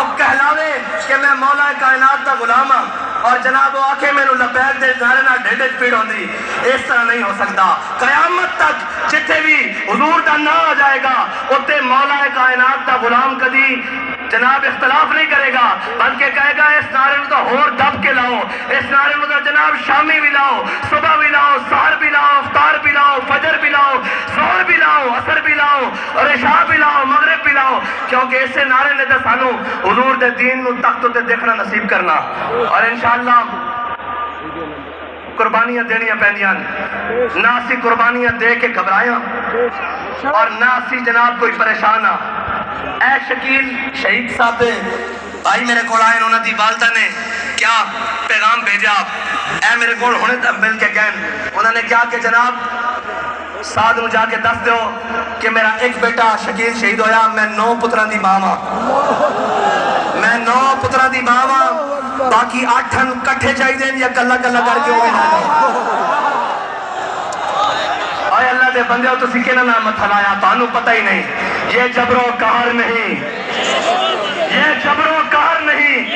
لوگ کہلاوے کہ میں مولا کائنات کا غلام ہوں اور جناب وہ آکھے میں لبیک دے نعرے نہ ڈھڈ پیڑ ہوندی. اس طرح نہیں ہو سکتا. قیامت تک جتنے بھی حضور دا نہ آ جائے گا اتنے مولا کائنات دا غلام کدی جناب اختلاف نہیں کرے گا، بلکہ کہے گا اس نعرے کو تو ہور دب کے لاؤ، اس نعرے کو تو جناب شامی بھی لاؤ، صبح بھی لاؤ، سحر بھی لاؤ، افطار بھی لاؤ، فجر بھی لاؤ، ظہر بھی لاؤ، عصر بھی لاؤ اور عشاء بھی لاؤ، مغرب بھی لاؤ، کیونکہ اسے نعرے نے تو سانو حضور دے دین نو تخت تے دیکھنا نصیب کرنا. اور انشاءاللہ قربانیاں دینیاں پہنیاں نہ اسی قربانیاں دے کے گھبرائیں اور نہ اسی جناب کوئی پریشان ہاں. اے شکیل شہید صاحب بھائی میرے کو آئے انہوں نے والدہ نے کیا پیغام بھیجا، اے میرے کو ہونے تک مل کے گئن انہوں نے کیا کہ جناب ساتھ نو جا کے دس دیو کہ میرا ایک بیٹا شکیل شہید ہویا، میں 9 پتران دی ماں ہاں، میں 9 پتران دی ماں ہاں، باقی 8 کٹھے چاہی دیں یا کلا کلا کر کے ہوئے نہ اے اللہ دے بندے ہو تو سکے نہ نام تھلایا تانو پتہ ہی نہیں. یہ جبر و قہر نہیں، یہ جبر و قہر نہیں،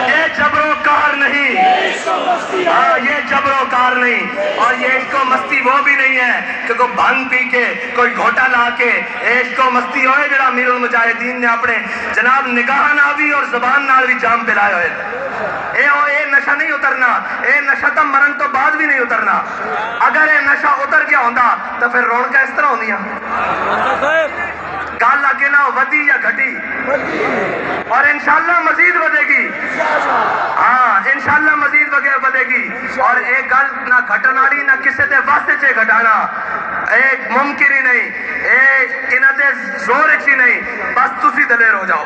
یہ جبر و قہر نہیں، ہاں یہ جبر و قہر نہیں. اور یہ عشق و مستی وہ بھی نہیں ہے کہ کوئی بھنگ پی کے کوئی گھوٹا لا کے عشق و مستی ہوئے جڑا امیر المجاہدین نے اپنے جناب نگاہ نہ بھی اور زبان نال بھی جام پلائے ہوئے. اے نشہ نہیں اترنا، اے نشہ تو مرن تو بعد بھی نہیں اترنا. اگر اے نشہ اتر گیا ہوندہ تو پھر رونقہ اس طرح ہوندیاں گال لگے نہ ودی یا گھٹی اور انشاءاللہ مزید ودے گی. ہاں انشاءاللہ مزید ودے گی. اور ایک گل نہ گھٹناڑی نہ کسے دے واسطے چے گھٹانا ایک ممکن ہی نہیں، ایک انہ دے زور اچھی نہیں. بس تسی دلیر ہو جاؤ،